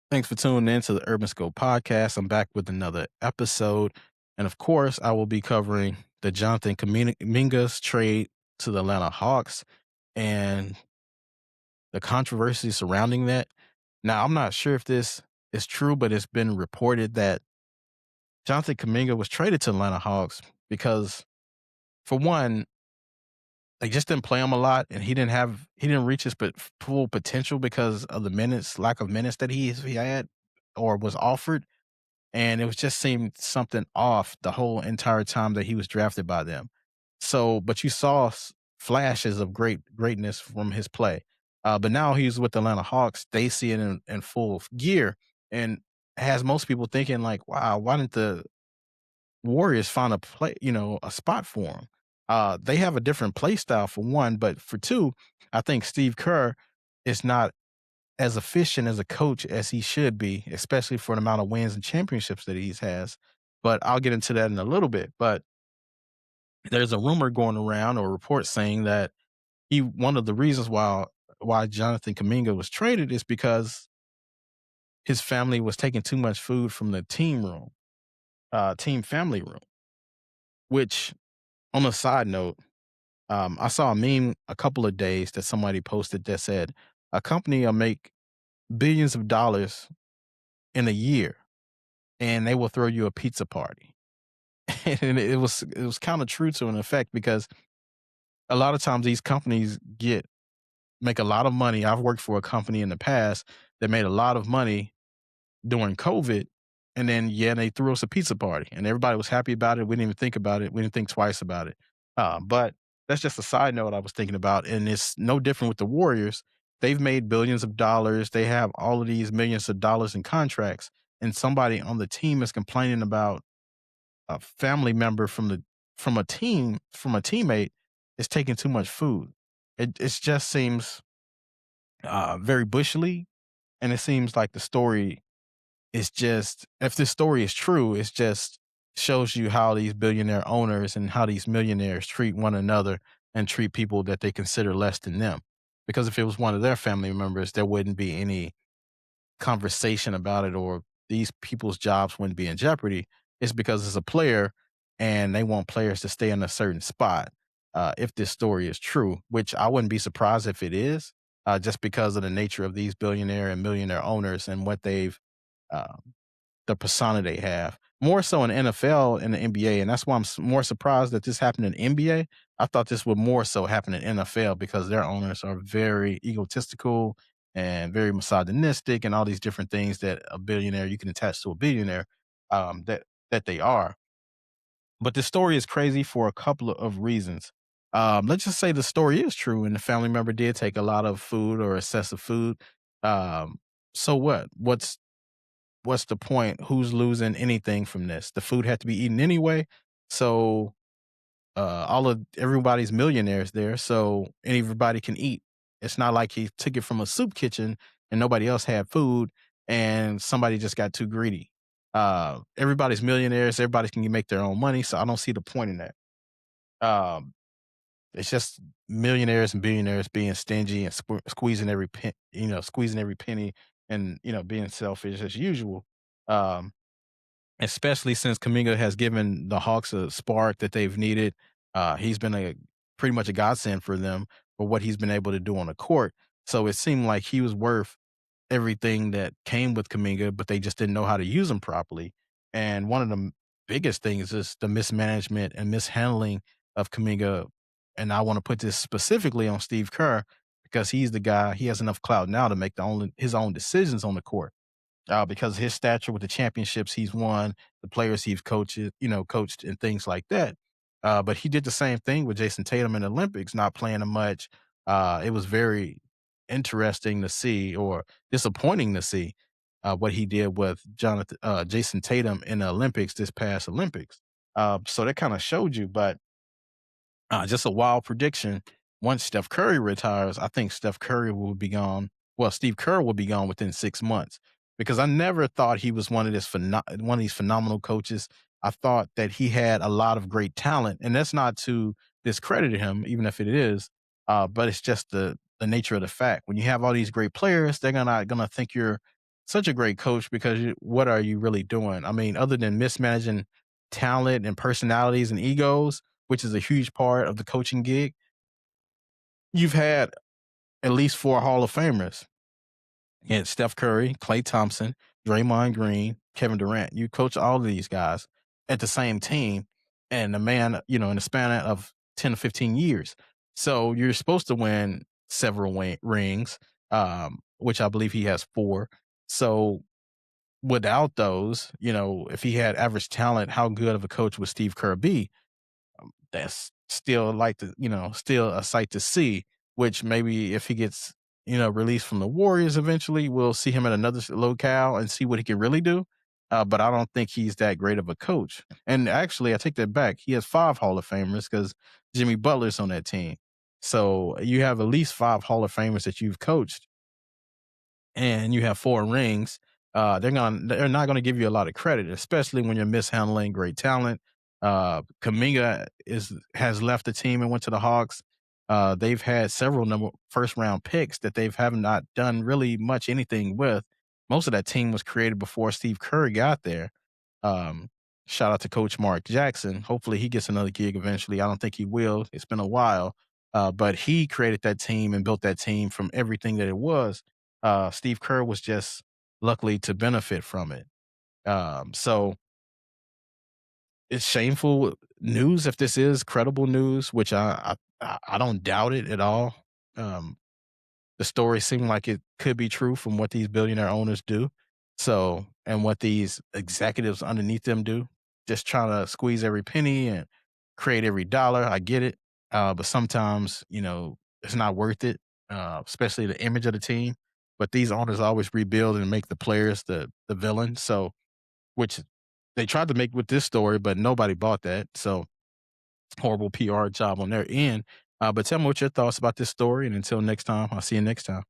Thanks for tuning in to the Urban Scope podcast. I'm back with another episode. And of course, I will be covering the Jonathan Kuminga's trade to the Atlanta Hawks and the controversy surrounding that. Now, I'm not sure if this is true, but it's been reported that Jonathan Kuminga was traded to Atlanta Hawks because, for one, they just didn't play him a lot, and he didn't reach his full potential because of the lack of minutes that he had or was offered. And it was just seemed something off the whole entire time that he was drafted by them. So, but you saw flashes of greatness from his play. But now he's with the Atlanta Hawks. They see it in full gear, and has most people thinking like, "Wow, why didn't the Warriors find a spot for him?" They have a different play style for one, but for two, I think Steve Kerr is not as efficient as a coach as he should be, especially for the amount of wins and championships that he has. But I'll get into that in a little bit. But there's a rumor going around or a report saying that he one of the reasons why Jonathan Kuminga was traded is because his family was taking too much food from the team family room. Which, on a side note, I saw a meme a couple of days that somebody posted that said a company will make billions of dollars in a year and they will throw you a pizza party. And it was kind of true to an effect because a lot of times these companies get make a lot of money. I've worked for a company in the past that made a lot of money during COVID, and then they threw us a pizza party, and everybody was happy about it. We didn't even think about it. We didn't think twice about it. But that's just a side note I was thinking about, and it's no different with the Warriors. They've made billions of dollars. They have all of these millions of dollars in contracts, and somebody on the team is complaining about a family member from a teammate is taking too much food. It just seems very bush league, and it seems like the story is just if this story is true, it's just shows you how these billionaire owners and how these millionaires treat one another and treat people that they consider less than them. Because if it was one of their family members, there wouldn't be any conversation about it or these people's jobs wouldn't be in jeopardy. It's because it's a player and they want players to stay in a certain spot. If this story is true, which I wouldn't be surprised if it is, just because of the nature of these billionaire and millionaire owners and what um, the persona they have. More so in NFL and the NBA, and that's why I'm more surprised that this happened in NBA. I thought this would more so happen in NFL because their owners are very egotistical and very misogynistic and all these different things that a billionaire you can attach to a billionaire that they are. But the story is crazy for a couple of reasons. Let's just say the story is true and the family member did take a lot of food or excessive food. Um, so what? What's the point? Who's losing anything from this? The food had to be eaten anyway. So all of everybody's millionaires there, so everybody can eat. It's not like he took it from a soup kitchen and nobody else had food and somebody just got too greedy. Everybody's millionaires, everybody can make their own money, so I don't see the point in that. Um, it's just millionaires and billionaires being stingy and squeezing every penny and being selfish as usual. Um, Especially since Kuminga has given the Hawks a spark that they've needed. He's been a pretty much a godsend for them for what he's been able to do on the court. So it seemed like he was worth everything that came with Kuminga, but they just didn't know how to use him properly. And one of the biggest things is the mismanagement and mishandling of Kuminga. And I want to put this specifically on Steve Kerr because he's the guy. He has enough clout now to make his own decisions on the court because of his stature with the championships he's won, the players coached and things like that. But he did the same thing with Jason Tatum in the Olympics, not playing him much. It was very interesting to see, or disappointing to see, what he did with Jason Tatum in the Olympics this past Olympics. So that kind of showed you, but just a wild prediction. Once Steph Curry retires, I think Steph Curry will be gone. Well, Steve Kerr will be gone within 6 months because I never thought he was one of these phenomenal coaches. I thought that he had a lot of great talent, and that's not to discredit him, even if it is. But it's just the nature of the fact. When you have all these great players, they're gonna think you're such a great coach because what are you really doing? I mean, other than mismanaging talent and personalities and egos, which is a huge part of the coaching gig, you've had at least 4 Hall of Famers. And Steph Curry, Klay Thompson, Draymond Green, Kevin Durant. You coach all of these guys at the same team, and the man, in the span of 10 to 15 years. So you're supposed to win several rings, which I believe he has 4. So without those, if he had average talent, how good of a coach would Steve Kerr be? That's still like still a sight to see, which maybe if he gets, released from the Warriors eventually, we'll see him at another locale and see what he can really do. But I don't think he's that great of a coach. And actually, I take that back. He has 5 Hall of Famers because Jimmy Butler's on that team. So you have at least 5 Hall of Famers that you've coached and you have 4 rings, they're not gonna give you a lot of credit, especially when you're mishandling great talent. Kuminga has left the team and went to the Hawks. They've had several number first round picks that they've have not done really much anything with. Most of that team was created before Steve Kerr got there. Um, Shout out to Coach Mark Jackson. Hopefully he gets another gig eventually. I don't think he will. It's been a while. But he created that team and built that team from everything that it was. Steve Kerr was just luckily to benefit from it. So it's shameful news if this is credible news, which I don't doubt it at all. Um, the story seemed like it could be true from what these billionaire owners do. So, and what these executives underneath them do, just trying to squeeze every penny and create every dollar. I get it. But sometimes, it's not worth it, especially the image of the team. But these owners always rebuild and make the players the villain. So, which they tried to make with this story, but nobody bought that. So, horrible PR job on their end. But tell me what your thoughts about this story. And until next time, I'll see you next time.